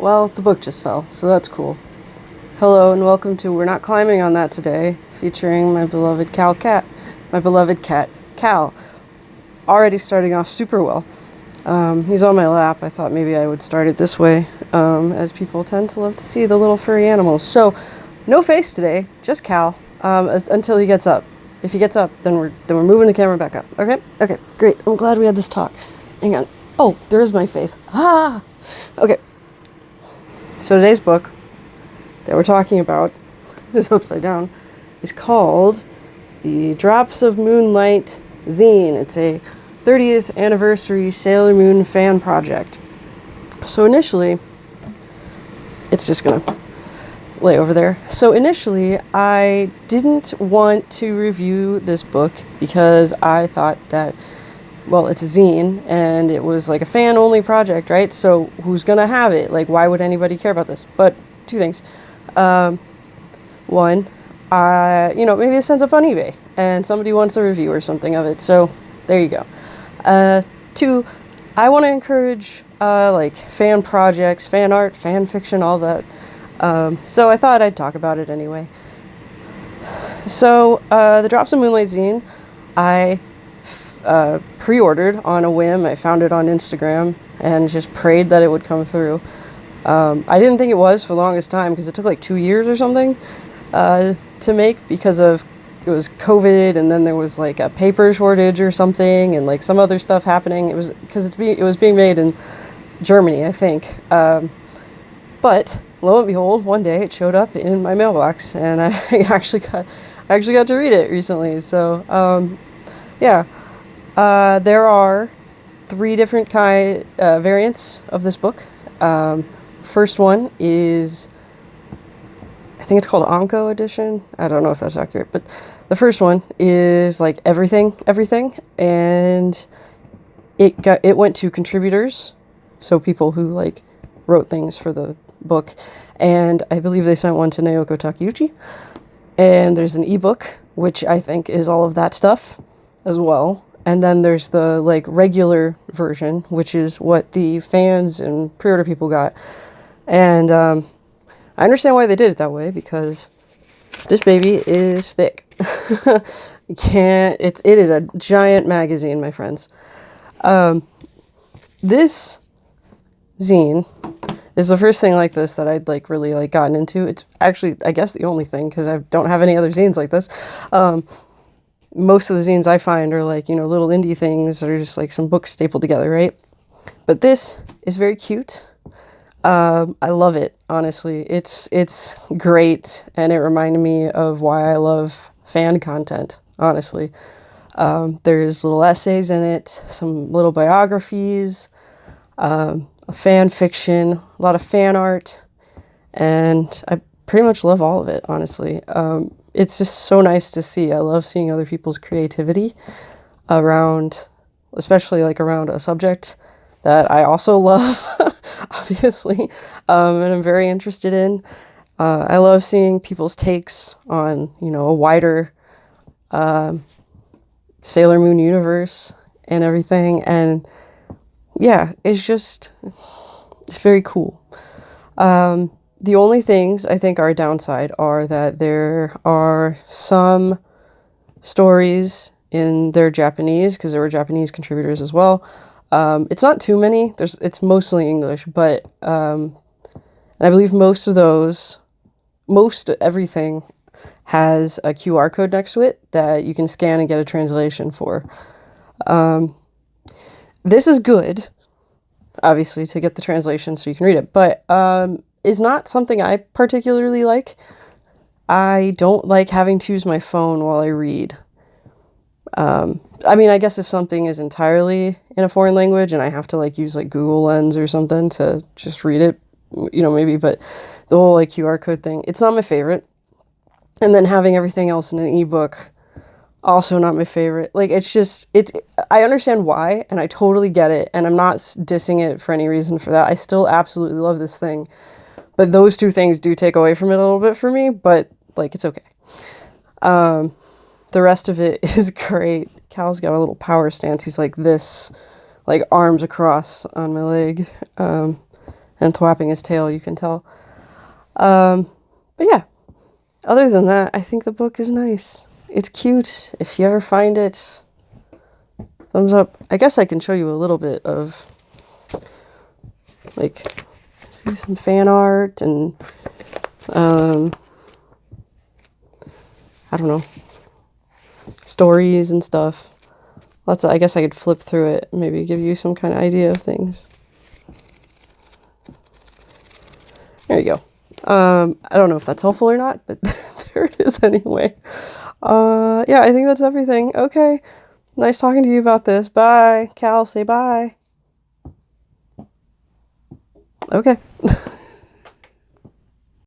Well, the book just fell, so that's cool. Hello and welcome to We're Not Climbing on That Today, featuring my beloved cat, Cal. Already starting off super well. He's on my lap. I thought maybe I would start it this way, as people tend to love to see the little furry animals. So, no face today, just Cal, until he gets up. If he gets up, then we're moving the camera back up. Okay? Okay, great. I'm glad we had this talk. Hang on. Oh, there is my face. Ah! Okay. So today's book that we're talking about, is upside down, is called The Drops of Moonlight zine. It's a 30th anniversary Sailor Moon fan project. So initially, it's just gonna lay over there. So initially, I didn't want to review this book because I thought that, well, it's a zine and it was like a fan only project, right? So who's gonna have it? Like, why would anybody care about this? But two things. One, maybe this ends up on eBay and somebody wants a review or something of it. So there you go. Two, I want to encourage like fan projects, fan art, fan fiction, all that. So I thought I'd talk about it anyway. So the Drops of Moonlight zine, I pre-ordered on a whim. I found it on Instagram and just prayed that it would come through. I didn't think it was for the longest time because it took like 2 years or something to make because of it was COVID, and then there was like a paper shortage or something, and like some other stuff happening. It was because it was being made in Germany, I think. But lo and behold, one day it showed up in my mailbox, and I actually got to read it recently. So yeah, there are 3 different variants of this book. First one is, I think it's called Onco edition. I don't know if that's accurate, but the first one is like everything, and it went to contributors, so people who like wrote things for the book, and I believe they sent one to Naoko Takeuchi. And there's an ebook, which I think is all of that stuff as well. And then there's the like regular version, which is what the fans and pre-order people got. And I understand why they did it that way, because this baby is thick. It is a giant magazine, my friends. This zine is the first thing like this that I'd like really like gotten into. It's actually, I guess, the only thing, because I don't have any other zines like this. Most of the zines I find are like, little indie things that are just like some books stapled together, right? But this is very cute. I love it, honestly. It's great, and it reminded me of why I love fan content, honestly. There's little essays in it, some little biographies, fan fiction, a lot of fan art, and I pretty much love all of it, honestly. It's just so nice to see. I love seeing other people's creativity around, especially like around a subject that I also love, obviously, and I'm very interested in. I love seeing people's takes on, a wider Sailor Moon universe and everything, and yeah, it's very cool. The only things I think are a downside are that there are some stories in their Japanese, because there were Japanese contributors as well. It's not too many. It's mostly English, but and I believe most everything has a QR code next to it that you can scan and get a translation for. This is good, obviously, to get the translation so you can read it, but is not something I particularly like. I don't like having to use my phone while I read. I guess if something is entirely in a foreign language and I have to like use like Google Lens or something to just read it, maybe, but the whole like QR code thing, it's not my favorite. And then having everything else in an ebook, also not my favorite. Like, I understand why, and I totally get it, and I'm not dissing it for any reason for that. I still absolutely love this thing. But those two things do take away from it a little bit for me, but like, it's okay. The rest of it is great. Cal's got a little power stance. He's like this, like arms across on my leg. And and thwapping his tail, you can tell. But yeah, other than that, I think the book is nice. It's cute. If you ever find it, thumbs up. I guess I can show you a little bit of, like, see some fan art and, I don't know, stories and stuff. Lots of, I guess I could flip through it, maybe give you some kind of idea of things. There you go. I don't know if that's helpful or not, but there it is anyway. Yeah, I think that's everything. Okay. Nice talking to you about this. Bye. Cal, say bye. Okay.